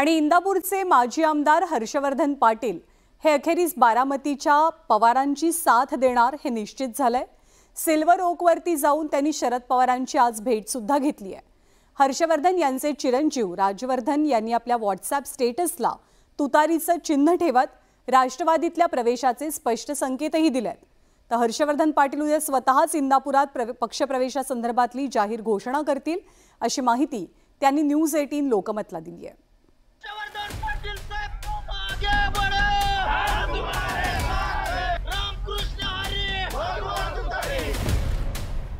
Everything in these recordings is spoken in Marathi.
आणि इंदापूरचे माजी आमदार हर्षवर्धन पाटील हे अखेरीस बारामतीच्या पवारांची साथ देणार हे निश्चित झालंय। सिल्वर ओकवरती जाऊन त्यांनी शरद पवारांची आज भेट सुद्धा घेतली आहे। हर्षवर्धन यांचे चिरंजीव राजवर्धन यांनी आपल्या व्हॉट्सअॅप स्टेटसला तुतारीचं चिन्ह ठेवत राष्ट्रवादीतल्या प्रवेशाचे स्पष्ट संकेतही दिलेत। तर हर्षवर्धन पाटील उद्या स्वतःच इंदापुरात पक्षप्रवेशासंदर्भातली जाहीर घोषणा करतील अशी माहिती त्यांनी न्यूज 18 लोकमतला दिली आहे।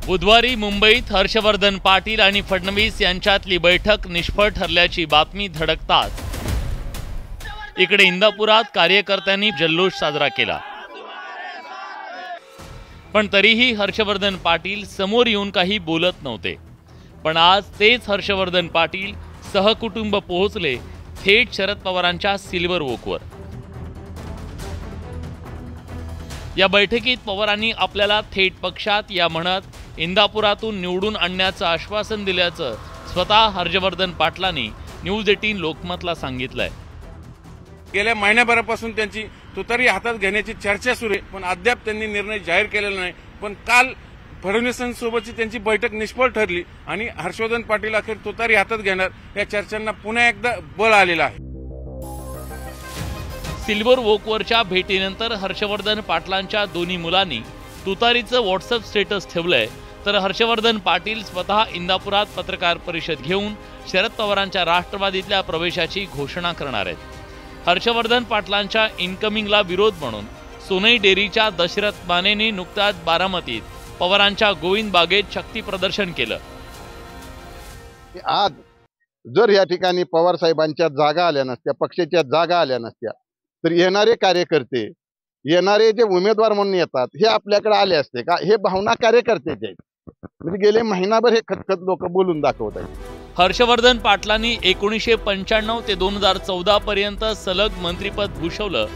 बुधवारी मुंबईत हर्षवर्धन पाटील आणि फडणवीस यांच्यातली बैठक निष्फळ ठरल्याची बातमी धडकताच इकडे इंदापुरात कार्यकर्त्यांनी जल्लोष साजरा केला। पण तरीही हर्षवर्धन पाटील समोर येऊन काही बोलत नव्हते। पण आज तेच हर्षवर्धन पाटील सहकुटुंब पोहोचले थेट शरद पवारांच्या सिल्वर ओकवर। या बैठकीत पवारांनी आपल्याला थेट पक्षात या म्हणत इंदापुरातून निवडून आणण्याचं आश्वासन दिल्याचं स्वतः हर्षवर्धन पाटलांनी न्यूज 18 लोकमतला सांगितलंय। गेल्या महिन्याभरापासून त्यांची तुतारी हातात घेण्याची चर्चा सुरू आहे, पण अद्याप त्यांनी निर्णय जाहीर केलेला नाही। पण काल फडणवीसांसोबतची त्यांची बैठक निष्फळ ठरली आणि हर्षवर्धन पाटील अखेर तुतारी हातात घेणार या चर्चांना पुन्हा एकदा बळ आलेलं आहे। सिल्वर ओकवरच्या भेटीनंतर हर्षवर्धन पाटलांच्या दोन्ही मुलांनी तुतारीचं व्हॉट्सअप स्टेटस ठेवलंय, तर हर्षवर्धन पाटील स्वतः इंदापुरात पत्रकार परिषद घेऊन शरद पवारांच्या राष्ट्रवादीतल्या प्रवेशाची घोषणा करणार आहेत। हर्षवर्धन पाटलांच्या इनकमिंगला विरोध म्हणून सोनई डेअरीच्या दशरथ मानेने नुकताच बारामतीत पवारांच्या गोविंद बागेत शक्ती प्रदर्शन केलं। आज जर या ठिकाणी पवार साहेबांच्या जागा आल्या नसत्या, पक्षाच्या जागा आल्या नसत्या, तर येणारे कार्यकर्ते, येणारे जे उमेदवार म्हणून येतात हे आपल्याकडे आले असते का? हे भावना कार्यकर्त्याचे आहेत। म्हणजे गेले महिनाभर हे खतखत लोक बोलून दाखवत आहेत। हर्षवर्धन पाटलांनी 1995 ते 2014 पर्यंत सलग मंत्रिपद भूषवलं।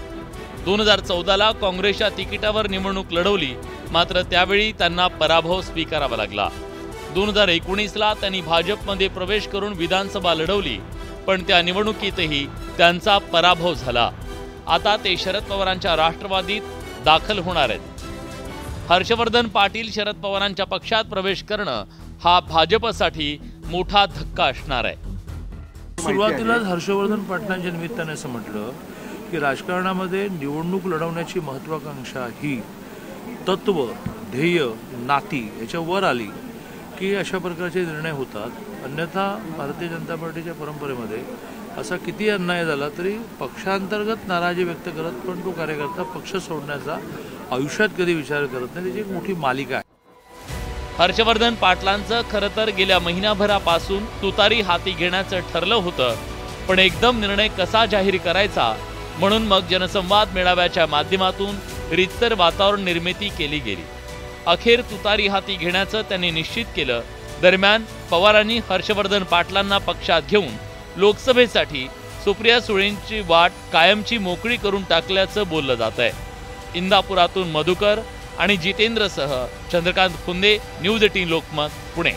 2014ला काँग्रेसच्या तिकिटावर निवडणूक लढवली, मात्र त्यावेळी त्यांना पराभव स्वीकारावा लागला। 2019ला त्यांनी भाजपमध्ये प्रवेश करून विधानसभा लढवली, पण त्या निवडणुकीतही त्यांचा पराभव झाला। आता ते शरद पवारांच्या राष्ट्रवादीत दाखल होणार आहेत। हर्षवर्धन पाटील शरद पवारांच्या पक्षात प्रवेश करणं हा भाजपसाठी मोठा धक्का असणार आहे। सुरुवातीलाच हर्षवर्धन पाटलांच्या निमित्ताने असं म्हटलं की राजकारणामध्ये निवडणूक लढवण्याची महत्त्वाकांक्षा ही तत्व, ध्येय, नाती याच्यावर आली की अशा प्रकारचे निर्णय होतात। अन्यथा भारतीय जनता पार्टीच्या परंपरेमध्ये असा किती अन्याय झाला तरी पक्षांतर्गत नाराजी व्यक्त करत पण तो कार्यकर्ता पक्ष सोडण्याचा आयुष्यात कधी विचार करत नाही। त्याची एक मोठी मालिका आहे। हर्षवर्धन पाटलांचं खरं तर गेल्या महिनाभरापासून तुतारी हाती घेण्याचं ठरलं होतं, पण एकदम निर्णय कसा जाहीर करायचा म्हणून मग जनसंवाद मेळाव्याच्या माध्यमातून रितसर वातावरण निर्मिती केली गेली। अखेर तुतारी हाती घेण्याचं त्यांनी निश्चित केलं। दरम्यान पवारांनी हर्षवर्धन पाटलांना पक्षात घेऊन लोकसभेसाठी सुप्रिया सुळेंची वाट कायमची मोकळी करून टाकल्याचं बोललं जात आहे। इंदापुरातून मधुकर आणि जितेंद्रसह चंद्रकांत खुंदे, न्यूज 18 लोकमत, पुणे।